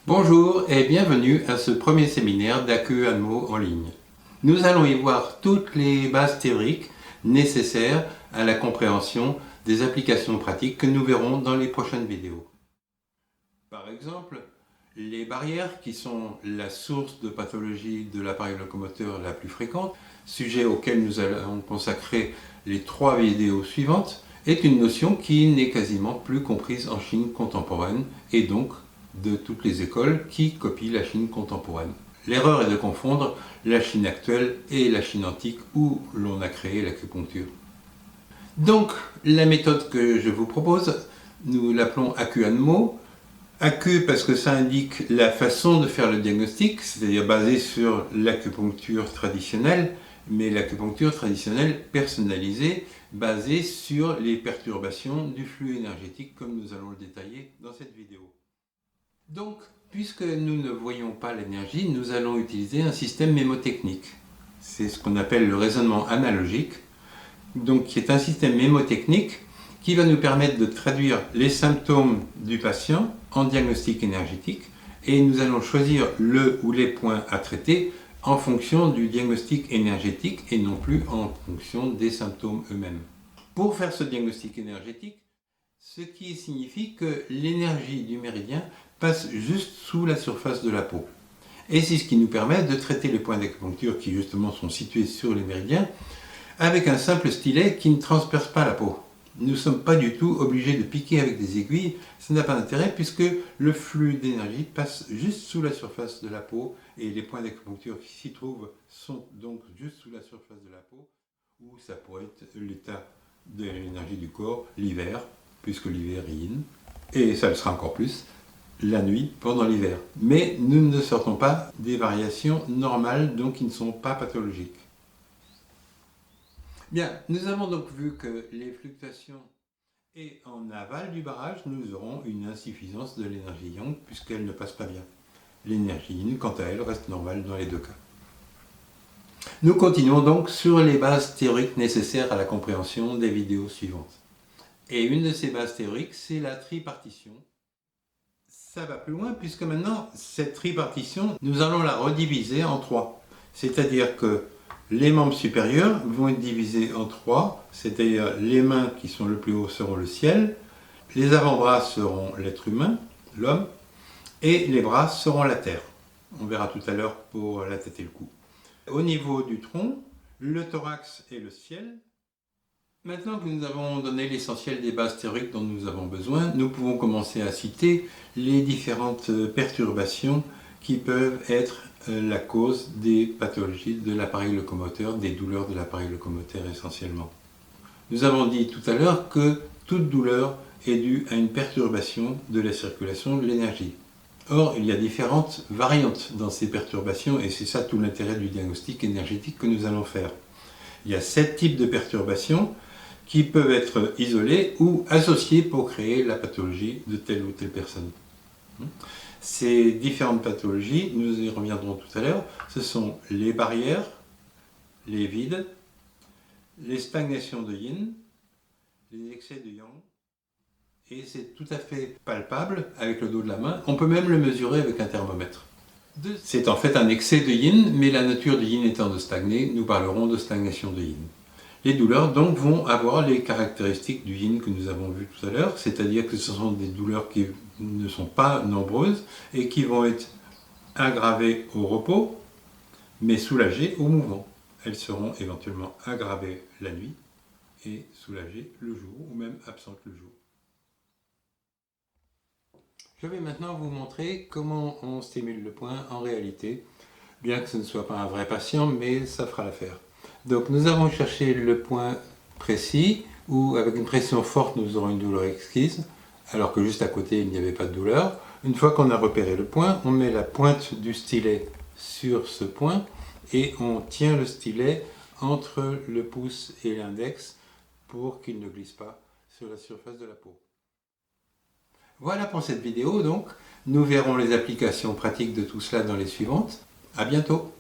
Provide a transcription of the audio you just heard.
Bonjour et bienvenue à ce premier séminaire d'AQUANMO en ligne. Nous allons y voir toutes les bases théoriques nécessaires à la compréhension des applications pratiques que nous verrons dans les prochaines vidéos. Par exemple, les barrières qui sont la source de pathologie de l'appareil locomoteur la plus fréquente, sujet auquel nous allons consacrer les 3 vidéos suivantes, est une notion qui n'est quasiment plus comprise en Chine contemporaine et donc de toutes les écoles qui copient la Chine contemporaine. L'erreur est de confondre la Chine actuelle et la Chine antique où l'on a créé l'acupuncture. Donc, la méthode que je vous propose, nous l'appelons AQUANMO. AQ parce que ça indique la façon de faire le diagnostic, c'est-à-dire basé sur l'acupuncture traditionnelle, mais l'acupuncture traditionnelle personnalisée, basée sur les perturbations du flux énergétique comme nous allons le détailler dans cette vidéo. Donc, puisque nous ne voyons pas l'énergie, nous allons utiliser un système mémotechnique. C'est ce qu'on appelle le raisonnement analogique, donc qui est un système mémotechnique qui va nous permettre de traduire les symptômes du patient en diagnostic énergétique et nous allons choisir le ou les points à traiter en fonction du diagnostic énergétique et non plus en fonction des symptômes eux-mêmes. Pour faire ce diagnostic énergétique, ce qui signifie que l'énergie du méridien passe juste sous la surface de la peau. Et c'est ce qui nous permet de traiter les points d'acupuncture qui justement sont situés sur les méridiens avec un simple stylet qui ne transperce pas la peau. Nous ne sommes pas du tout obligés de piquer avec des aiguilles, ça n'a pas d'intérêt puisque le flux d'énergie passe juste sous la surface de la peau et les points d'acupuncture qui s'y trouvent sont donc juste sous la surface de la peau où ça pourrait être l'état de l'énergie du corps l'hiver, puisque l'hiver est yin, et ça le sera encore plus la nuit pendant l'hiver. Mais nous ne sortons pas des variations normales, donc qui ne sont pas pathologiques. Bien, nous avons donc vu que les fluctuations et en aval du barrage, nous aurons une insuffisance de l'énergie yang puisqu'elle ne passe pas bien. L'énergie yin, quant à elle, reste normale dans les deux cas. Nous continuons donc sur les bases théoriques nécessaires à la compréhension des vidéos suivantes. Et une de ces bases théoriques, c'est la tripartition. Ça va plus loin puisque maintenant, cette tripartition, nous allons la rediviser en 3. C'est-à-dire que les membres supérieurs vont être divisés en 3, c'est-à-dire les mains qui sont le plus haut seront le ciel, les avant-bras seront l'être humain, l'homme, et les bras seront la terre. On verra tout à l'heure pour la tête et le cou. Au niveau du tronc, le thorax est le ciel. Maintenant que nous avons donné l'essentiel des bases théoriques dont nous avons besoin, nous pouvons commencer à citer les différentes perturbations qui peuvent être la cause des pathologies de l'appareil locomoteur, des douleurs de l'appareil locomoteur essentiellement. Nous avons dit tout à l'heure que toute douleur est due à une perturbation de la circulation de l'énergie. Or, il y a différentes variantes dans ces perturbations et c'est ça tout l'intérêt du diagnostic énergétique que nous allons faire. Il y a 7 types de perturbations qui peuvent être isolés ou associés pour créer la pathologie de telle ou telle personne. Ces différentes pathologies, nous y reviendrons tout à l'heure, ce sont les barrières, les vides, les stagnations de yin, les excès de yang, et c'est tout à fait palpable avec le dos de la main, on peut même le mesurer avec un thermomètre. C'est en fait un excès de yin, mais la nature du yin étant de stagner, nous parlerons de stagnation de yin. Les douleurs donc vont avoir les caractéristiques du yin que nous avons vu tout à l'heure, c'est-à-dire que ce sont des douleurs qui ne sont pas nombreuses et qui vont être aggravées au repos, mais soulagées au mouvement. Elles seront éventuellement aggravées la nuit et soulagées le jour, ou même absentes le jour. Je vais maintenant vous montrer comment on stimule le point en réalité, bien que ce ne soit pas un vrai patient, mais ça fera l'affaire. Donc nous avons cherché le point précis où avec une pression forte nous aurons une douleur exquise alors que juste à côté il n'y avait pas de douleur. Une fois qu'on a repéré le point, on met la pointe du stylet sur ce point et on tient le stylet entre le pouce et l'index pour qu'il ne glisse pas sur la surface de la peau. Voilà pour cette vidéo donc. Nous verrons les applications pratiques de tout cela dans les suivantes. À bientôt!